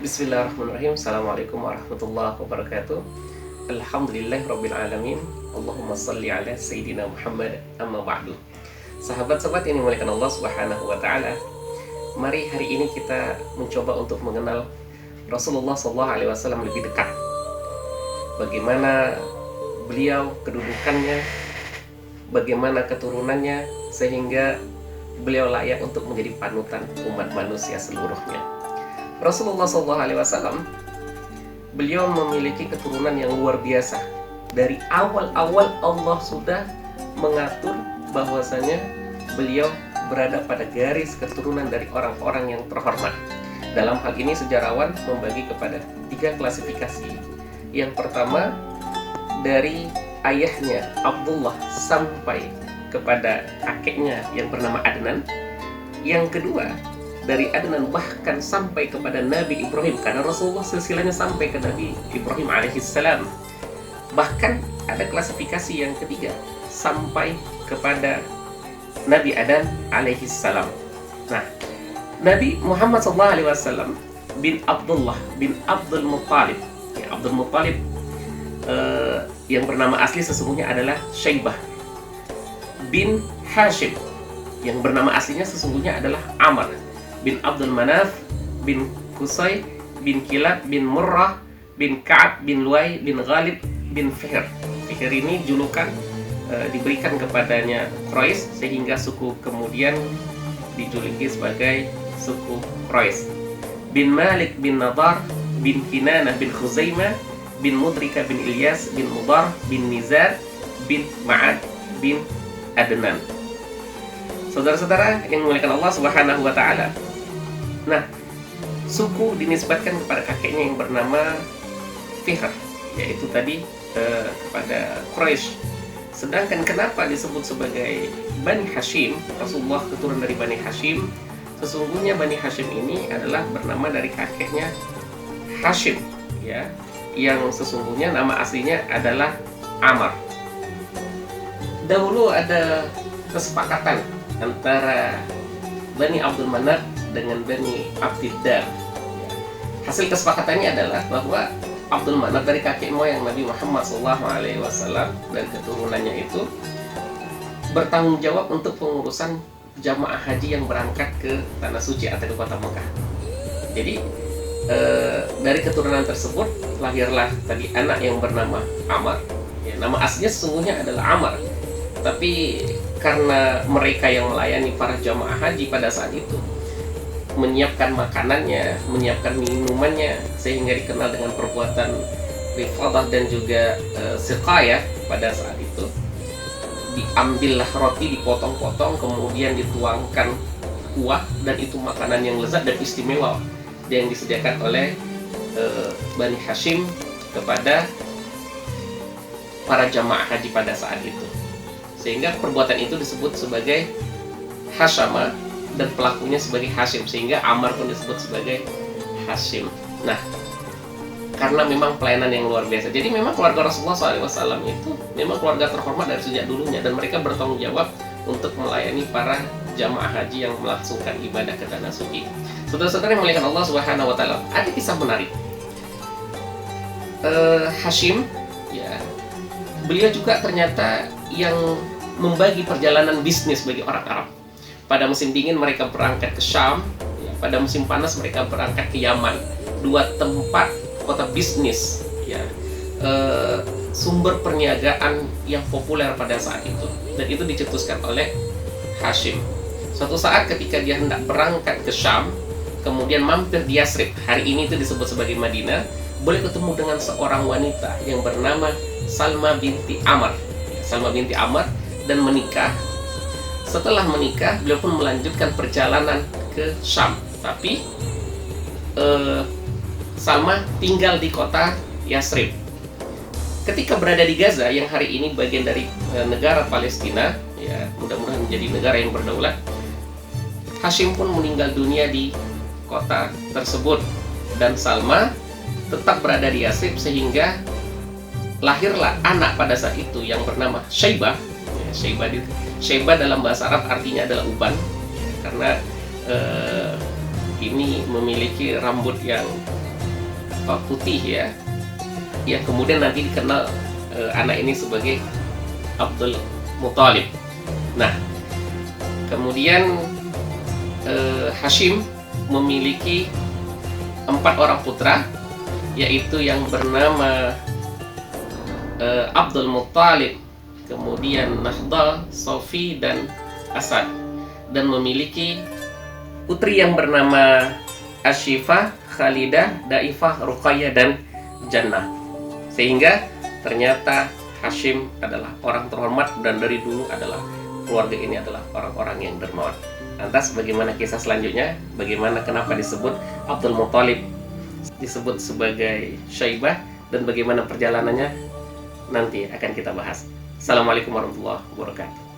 Bismillahirrahmanirrahim. Assalamualaikum warahmatullahi wabarakatuh. Alhamdulillahirabbil alamin. Allahumma shalli ala sayyidina Muhammad, amma ba'du. Sahabat-sahabat yang dimuliakan Allah Subhanahu wa taala, mari hari ini kita mencoba untuk mengenal Rasulullah sallallahu alaihi wasallam lebih dekat. Bagaimana beliau, kedudukannya, bagaimana keturunannya, sehingga beliau layak untuk menjadi panutan umat manusia seluruhnya. Rasulullah SAW, beliau memiliki keturunan yang luar biasa. Dari awal-awal Allah sudah mengatur bahwasanya beliau berada pada garis keturunan dari orang-orang yang terhormat. Dalam hal ini sejarawan membagi kepada 3 klasifikasi. Yang pertama, dari ayahnya Abdullah sampai kepada kakeknya yang bernama Adnan. Yang kedua, dari Adnan bahkan sampai kepada Nabi Ibrahim, karena Rasulullah silsilahnya sampai ke Nabi Ibrahim alaihissalam. Bahkan ada klasifikasi yang ketiga, sampai kepada Nabi Adam alaihissalam. Nah, Nabi Muhammad SAW bin Abdullah bin Abdul Muttalib, Abdul Muttalib yang bernama asli sesungguhnya adalah Syaibah bin Hashim, yang bernama aslinya sesungguhnya adalah Amr bin Abdul Manaf bin Qusay bin Kilab bin Murrah bin Ka'ab bin Luay bin Ghalib bin Fihr. Fihr ini julukan diberikan kepadanya Quraisy, sehingga suku kemudian dijuluki sebagai suku Quraisy. Bin Malik bin Nadar bin Kinanah bin Khuzaimah bin Mudrika bin Ilyas bin Mudar bin Nizar bin Ma'ad bin Adnan. Saudara-saudara yang dimuliakan Allah Subhanahu wa taala. Nah, suku dinisbatkan kepada kakeknya yang bernama Fihr, yaitu tadi kepada Quraisy. Sedangkan kenapa disebut sebagai Bani Hashim, Rasulullah keturunan dari Bani Hashim? Sesungguhnya Bani Hashim ini adalah bernama dari kakeknya Hashim, ya, yang sesungguhnya nama aslinya adalah Amr. Dahulu ada kesepakatan antara Bani Abdul Manaf dengan Bani Abdiddar. Hasil kesepakatannya adalah bahwa Abdul Manaf dari kakek moyang Nabi Muhammad SAW dan keturunannya itu bertanggung jawab untuk pengurusan jamaah haji yang berangkat ke Tanah Suci atau ke kota Mekah. Jadi dari keturunan tersebut lahirlah tadi anak yang bernama Amr. Ya, nama aslinya sesungguhnya adalah Amr, tapi karena mereka yang melayani para jamaah haji pada saat itu menyiapkan makanannya, menyiapkan minumannya, sehingga dikenal dengan perbuatan rifadah dan juga siqayah. Pada saat itu diambillah roti, dipotong-potong, kemudian dituangkan kuah, dan itu makanan yang lezat dan istimewa yang disediakan oleh Bani Hashim kepada para jamaah haji pada saat itu. Sehingga perbuatan itu disebut sebagai Hasyama dan pelakunya sebagai Hashim, sehingga Amr pun disebut sebagai Hashim. Nah, karena memang pelayanan yang luar biasa, jadi memang keluarga Rasulullah SAW itu memang keluarga terhormat dari sejak dulunya, dan mereka bertanggung jawab untuk melayani para jamaah haji yang melangsungkan ibadah ke Tanah Suci. Saudara-saudara yang muliakan Allah Subhanahu wa taala, ada kisah menarik. Hashim, ya, beliau juga ternyata yang membagi perjalanan bisnis bagi orang Arab. Pada musim dingin mereka berangkat ke Syam, ya, pada musim panas mereka berangkat ke Yaman. 2 tempat kota bisnis, ya, sumber perniagaan yang populer pada saat itu, dan itu dicetuskan oleh Hashim. Suatu saat ketika dia hendak berangkat ke Syam, kemudian mampir di Yasrib, hari ini itu disebut sebagai Madinah, boleh ketemu dengan seorang wanita yang bernama Salma binti Amr. Salma binti Amr, dan menikah. Setelah menikah, beliau pun melanjutkan perjalanan ke Syam. Tapi Salma tinggal di kota Yasrib. Ketika berada di Gaza, yang hari ini bagian dari negara Palestina, ya, mudah-mudahan menjadi negara yang berdaulat, Hashim pun meninggal dunia di kota tersebut, dan Salma tetap berada di Yasrib, sehingga lahirlah anak pada saat itu yang bernama Syaibah. Syaibah dalam bahasa Arab artinya adalah uban, karena ini memiliki rambut yang putih ya, yang kemudian nanti dikenal anak ini sebagai Abdul Muthalib. Nah, kemudian Hashim memiliki 4 orang putra, yaitu yang bernama Abdul Muthalib, kemudian Nahdal, Sofi, dan Asad, dan memiliki putri yang bernama Ashifah, Khalidah, Daifah, Ruqayyah, dan Jannah. Sehingga ternyata Hashim adalah orang terhormat, dan dari dulu adalah keluarga ini adalah orang-orang yang dermawan. Lantas bagaimana kisah selanjutnya? Bagaimana kenapa disebut Abdul Muthalib disebut sebagai Syaibah, dan bagaimana perjalanannya nanti akan kita bahas. Assalamualaikum warahmatullahi wabarakatuh.